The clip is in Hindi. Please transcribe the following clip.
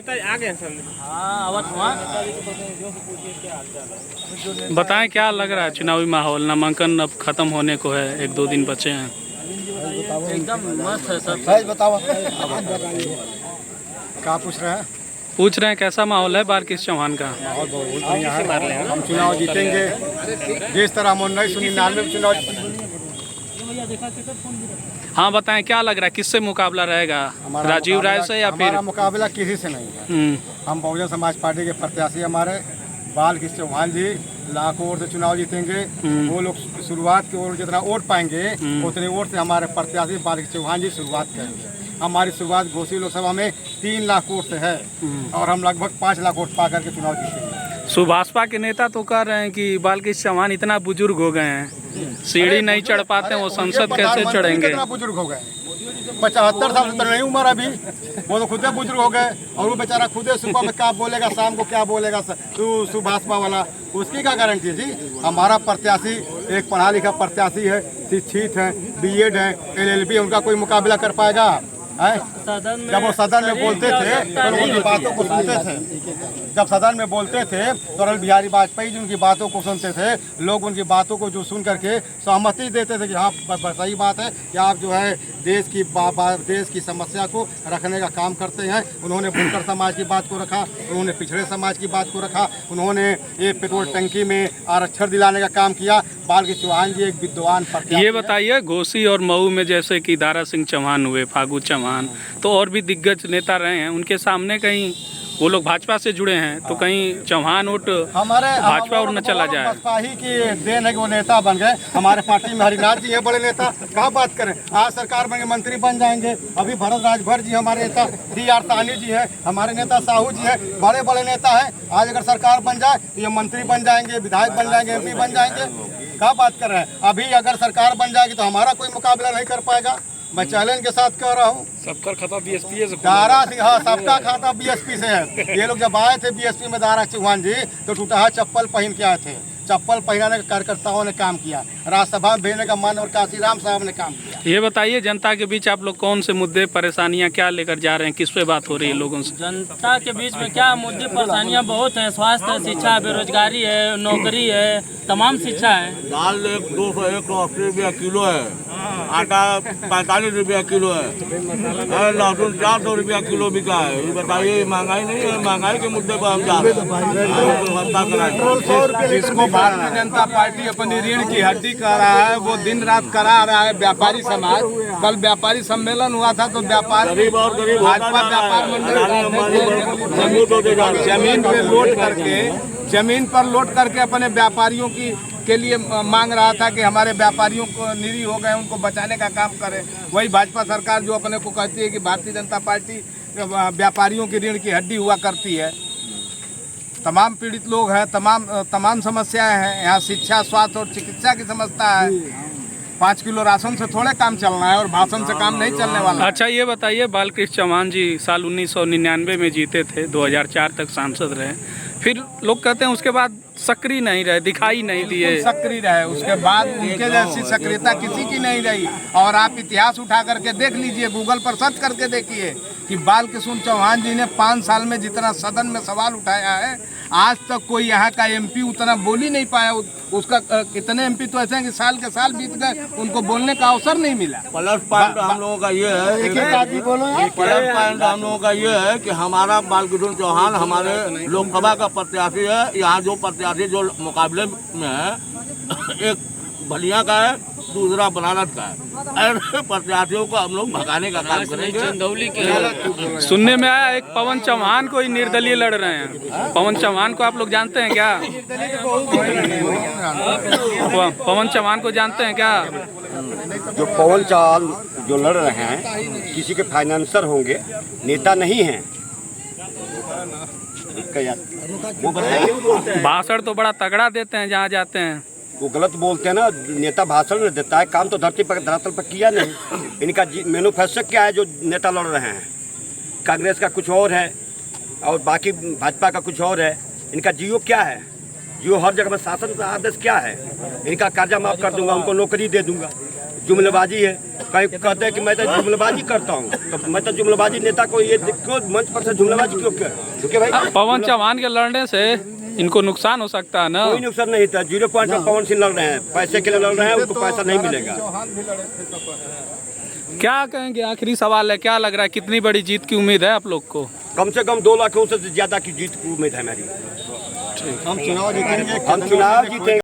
आ गए सर। बताएं क्या लग रहा है चुनावी माहौल? नामांकन अब खत्म होने को है, 1-2 दिन बचे हैं। एकदम मस्त है सब। सही बताओ क्या पूछ रहे हैं? पूछ रहे हैं कैसा माहौल है बालकृष्ण चौहान का? माहौल बहुत बढ़िया है। हम चुनाव जीतेंगे जिस तरह हम 1999 में चुनाव। हाँ बताएं क्या लग रहा है, किससे मुकाबला रहेगा? राजीव राय से या फिर? हमारा मुकाबला किसी से नहीं है। हम बहुजन समाज पार्टी के प्रत्याशी हमारे बालकृष्ण चौहान जी लाखों वोट से चुनाव जीतेंगे। वो लोग शुरुआत की ओर जितना वोट पाएंगे उतने वोट से हमारे प्रत्याशी बालकृष्ण चौहान जी शुरुआत करेंगे। हमारी शुरुआत घोसी लोकसभा में 3 लाख वोट से है और हम लगभग 5 लाख वोट पा करके चुनाव जीतेंगे। सुभाषपा के नेता तो कह रहे हैं कि बालकृष्ण चौहान इतना बुजुर्ग हो गए हैं, सीढ़ी नहीं चढ़ पाते, वो संसद कैसे चढ़ेंगे? कितना बुजुर्ग हो गए? 75 साल से तो नहीं उम्र अभी, वो तो खुद बुजुर्ग हो गए। और वो बेचारा खुद सुबह में क्या बोलेगा, शाम को क्या बोलेगा तू सुभाषपा वाला, उसकी क्या गारंटी है जी? हमारा प्रत्याशी एक पढ़ा लिखा प्रत्याशी है, शिक्षित है, बीएड है, LLB, उनका कोई मुकाबला कर पाएगा? जब वो सदन में बोलते थे तो उनकी बातों को सुनते थे। जब सदन में बोलते थे तो अटल बिहारी वाजपेयी जी उनकी बातों को सुनते थे। लोग उनकी बातों को जो सुन करके सहमति देते थे कि हाँ सही बात है कि आप जो है देश की समस्या को रखने का काम करते हैं। उन्होंने बुनकर समाज की बात को रखा, उन्होंने पिछड़े समाज की बात को रखा, उन्होंने ये पेट्रोल टंकी में आरक्षण दिलाने का काम किया। बालकृष्ण चौहान जी एक विद्वान प्रत्याशी। ये बताइए, घोसी और मऊ में जैसे कि दारा सिंह चौहान हुए, फागू चौहान, तो और भी दिग्गज नेता रहे हैं, उनके सामने कहीं वो लोग भाजपा से जुड़े हैं तो कहीं चौहान वोट हमारे भाजपा और न चला जाए? बसपा ही की देन है कि वो नेता बन गए। हमारे पार्टी में हरिनाथ जी हैं बड़े नेता, क्या बात करें, आज सरकार बन के मंत्री बन जाएंगे। अभी भरत राजभर जी हमारे नेता, D.R. साहनी जी है, हमारे नेता साहू जी है, बड़े बड़े नेता हैं। आज अगर सरकार बन जाए तो ये मंत्री बन जाएंगे, विधायक बन जाएंगे, MP बन जाएंगे। क्या बात कर रहे हैं? अभी अगर सरकार बन जाएगी तो हमारा कोई मुकाबला नहीं कर पाएगा। मैं चैलेंज के साथ कह रहा हूँ। सबका खाता BSP से, दारा सिंह, हाँ सबका खाता BSP से है। ये लोग जब आए थे BSP में दारा चौहान जी तो टूटा चप्पल पहन के आए थे। चप्पल पहनाने का कार्यकर्ताओं ने काम किया, राज्यसभा में भेजने का मन और काशीराम साहब ने काम किया। ये बताइए, जनता के बीच आप लोग कौन से मुद्दे, परेशानियां क्या लेकर जा रहे हैं, किस पे बात हो रही है लोगों से? जनता के बीच में क्या मुद्दे परेशानियां बहुत है, स्वास्थ्य, शिक्षा, बेरोजगारी है, नौकरी है, तमाम शिक्षा है। दाल 280 रुपया किलो है, आटा 45 रुपया किलो है, लहसुन 400 रुपया किलो बिका है। ये बताइए महंगाई नहीं है? महंगाई के मुद्दे पर हम जा रहे हैं। जिसको भारतीय जनता पार्टी अपनी रीढ़ की हड्डी कह रहा है वो दिन रात करा रहा है व्यापारी समाज। कल व्यापारी सम्मेलन हुआ था तो भाजपा व्यापार मंडल जमीन पर लोट करके अपने व्यापारियों के लिए मांग रहा था कि हमारे व्यापारियों को निरीह हो गए, उनको बचाने का काम करें। वही भाजपा सरकार जो अपने को कहती है कि भारतीय जनता पार्टी व्यापारियों की रीढ़ की हड्डी हुआ करती है। तमाम पीड़ित लोग हैं, तमाम समस्याएं हैं यहाँ। शिक्षा, स्वास्थ्य और चिकित्सा की समस्या है। 5 किलो राशन से थोड़े काम चलना है और भाषण से काम नहीं चलने वाला। अच्छा ये बताइए, बालकृष्ण चौहान जी साल 1999 में जीते थे, 2004 तक सांसद रहे, फिर लोग कहते हैं उसके बाद सक्रिय नहीं रहे, दिखाई नहीं दिए। सक्रिय रहे, उसके बाद उनके जैसी सक्रियता किसी की नहीं रही। और आप इतिहास उठा करके देख लीजिए, गूगल पर सर्च करके देखिए कि बालकृष्ण चौहान जी ने 5 साल में जितना सदन में सवाल उठाया है, आज तक कोई यहाँ का MP उतना बोल ही नहीं पाया। उसका कितने MP तो ऐसे हैं कि साल के साल बीत गए, उनको बोलने का अवसर नहीं मिला। प्लस पॉइंट हम लोगों का ये है, प्लस पॉइंट हम लोगों का ये है कि हमारा बालकृष्ण चौहान हमारे लोकसभा का प्रत्याशी है। यहाँ जो प्रत्याशी जो मुकाबले में है, एक बलिया का है, दूसरा बनारस का है। ऐसे प्रत्याशियों को हम लोग भगाने का काम करेंगे। चंदौली के सुनने में आया एक पवन चौहान को ही निर्दलीय लड़ रहे हैं। पवन चौहान को आप लोग जानते हैं क्या? पवन चौहान को जानते हैं क्या? जो पवन चौहान जो लड़ रहे हैं किसी के फाइनेंसर होंगे, नेता नहीं हैं। वो बताइए, भाषण तो बड़ा तगड़ा देते हैं जहाँ जाते हैं। वो गलत बोलते हैं ना। नेता भाषण में देता है, काम तो धरातल पर किया नहीं। इनका मैनिफेस्टो क्या है जो नेता लड़ रहे हैं? कांग्रेस का कुछ और है और बाकी भाजपा का कुछ और है। इनका जियो क्या है? जियो हर जगह में शासन का आदेश क्या है? इनका कर्जा माफ कर दूंगा, उनको नौकरी दे दूंगा। जुमलेबाजी है। कहीं कहते हैं कि मैं तो जुमलेबाजी करता हूँ, तो मैं तो जुमलेबाजी नेता को ये क्यों मंच पर से जुमलेबाजी क्यों कर, क्योंकि भाई पवन चौहान के लड़ने से इनको नुकसान हो सकता है ना। कोई नुकसान नहीं था। 0 पॉइंट पर पवन सिंह लड़ रहे हैं, पैसे के लिए लड़ रहे हैं, उनको पैसा नहीं मिलेगा। क्या कहेंगे, आखिरी सवाल है, क्या लग रहा है कितनी बड़ी जीत की उम्मीद है आप लोग को? कम से कम 2 लाख से ज्यादा की जीत की उम्मीद है हमारी। हम चुनाव जीतेंगे। हम चुनाव जीतेंगे।